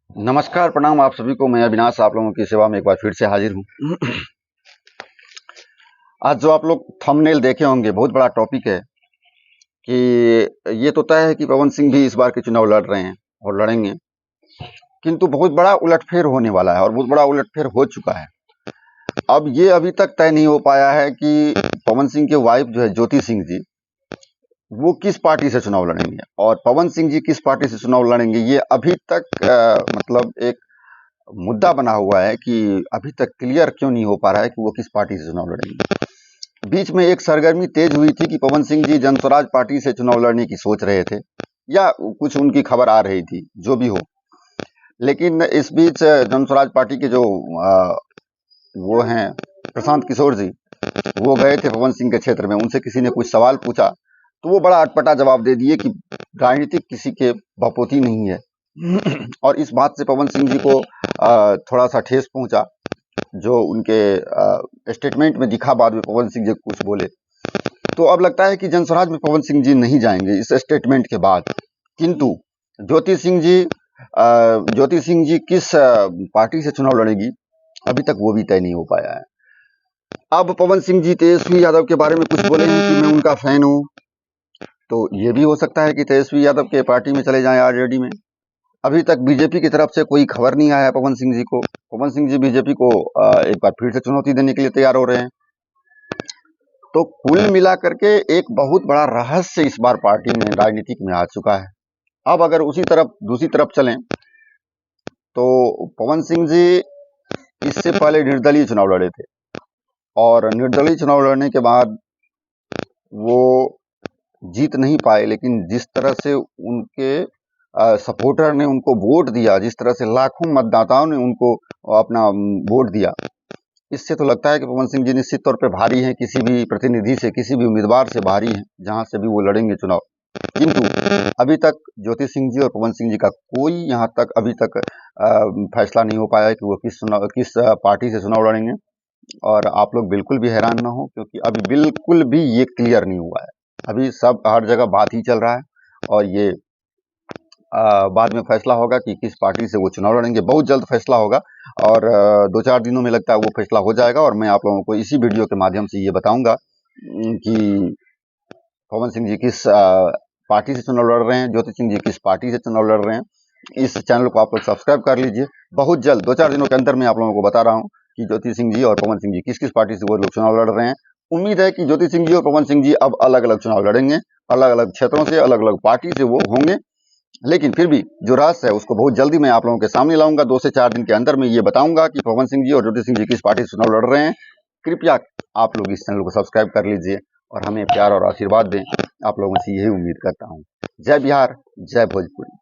नमस्कार, प्रणाम आप सभी को। मैं अविनाश आप लोगों की सेवा में एक बार फिर से हाजिर हूँ। आज जो आप लोग थंबनेल देखे होंगे, बहुत बड़ा टॉपिक है कि ये तो तय है कि पवन सिंह भी इस बार के चुनाव लड़ रहे हैं और लड़ेंगे, किंतु बहुत बड़ा उलटफेर होने वाला है और बहुत बड़ा उलटफेर हो चुका है। अब ये अभी तक तय नहीं हो पाया है कि पवन सिंह के वाइफ जो है ज्योति सिंह जी, वो किस पार्टी से चुनाव लड़ेंगे और पवन सिंह जी किस पार्टी से चुनाव लड़ेंगे, ये अभी तक मतलब एक मुद्दा बना हुआ है कि अभी तक क्लियर क्यों नहीं हो पा रहा है कि वो किस पार्टी से चुनाव लड़ेंगे। बीच में एक सरगर्मी तेज हुई थी कि पवन सिंह जी जनस्वराज पार्टी से चुनाव लड़ने की सोच रहे थे या कुछ उनकी खबर आ रही थी, जो भी हो। लेकिन इस बीच जनस्वराज पार्टी के जो वो हैं प्रशांत किशोर जी, वो गए थे पवन सिंह के क्षेत्र में। उनसे किसी ने कुछ सवाल पूछा तो वो बड़ा अटपटा जवाब दे दिए कि राजनीतिक किसी के बपोती नहीं है। और इस बात से पवन सिंह जी को थोड़ा सा ठेस पहुंचा, जो उनके स्टेटमेंट में दिखा। बाद में पवन सिंह जी कुछ बोले, तो अब लगता है कि जनस्वराज में पवन सिंह जी नहीं जाएंगे इस स्टेटमेंट के बाद। किंतु ज्योति सिंह जी किस पार्टी से चुनाव लड़ेगी, अभी तक वो भी तय नहीं हो पाया है। अब पवन सिंह जी तेजस्वी यादव के बारे में कुछ बोले हैं कि मैं उनका फैन हूँ, तो ये भी हो सकता है कि तेजस्वी यादव के पार्टी में चले जाएं आरजेडी में। अभी तक बीजेपी की तरफ से कोई खबर नहीं आया है पवन सिंह जी को। पवन सिंह जी बीजेपी को एक बार फिर से चुनौती देने के लिए तैयार हो रहे हैं। तो कुल मिलाकर के एक बहुत बड़ा रहस्य इस बार पार्टी में राजनीतिक में आ चुका है। अब अगर उसी तरफ दूसरी तरफ चलें तो पवन सिंह जी इससे पहले निर्दलीय चुनाव लड़े थे और निर्दलीय चुनाव लड़ने के बाद वो जीत नहीं पाए, लेकिन जिस तरह से उनके सपोर्टर ने उनको वोट दिया, जिस तरह से लाखों मतदाताओं ने उनको अपना वोट दिया, इससे तो लगता है कि पवन सिंह जी निश्चित तौर पे भारी हैं, किसी भी प्रतिनिधि से, किसी भी उम्मीदवार से भारी हैं, जहां से भी वो लड़ेंगे चुनाव। किंतु अभी तक ज्योति सिंह जी और पवन सिंह जी का कोई यहाँ तक अभी तक फैसला नहीं हो पाया है कि वो किस पार्टी से चुनाव लड़ेंगे। और आप लोग बिल्कुल भी हैरान ना हो, क्योंकि अभी बिल्कुल भी ये क्लियर नहीं हुआ है। अभी सब हर जगह बात ही चल रहा है और ये बाद में फैसला होगा कि किस पार्टी से वो चुनाव लड़ेंगे। बहुत जल्द फैसला होगा और 2-4 दिनों में लगता है वो फैसला हो जाएगा। और मैं आप लोगों को इसी वीडियो के माध्यम से ये बताऊंगा कि पवन सिंह जी किस पार्टी से चुनाव लड़ रहे हैं, ज्योति सिंह जी किस पार्टी से चुनाव लड़ रहे हैं। इस चैनल को आप लोग सब्सक्राइब कर लीजिए। बहुत जल्द 2-4 दिनों के अंदर मैं आप लोगों को बता रहा हूँ कि ज्योति सिंह जी और पवन सिंह जी किस किस पार्टी से वो लोग चुनाव लड़ रहे हैं। उम्मीद है कि ज्योति सिंह जी और पवन सिंह जी अब अलग अलग चुनाव लड़ेंगे, अलग अलग क्षेत्रों से, अलग अलग पार्टी से वो होंगे। लेकिन फिर भी जो रहस्य है उसको बहुत जल्दी मैं आप लोगों के सामने लाऊंगा। 2 से 4 दिन के अंदर मैं ये बताऊंगा कि पवन सिंह जी और ज्योति सिंह जी किस पार्टी से चुनाव लड़ रहे हैं। कृपया आप लोग इस चैनल को सब्सक्राइब कर लीजिए और हमें प्यार और आशीर्वाद दें। आप लोगों से यही उम्मीद करता हूँ। जय बिहार, जय भोजपुरी।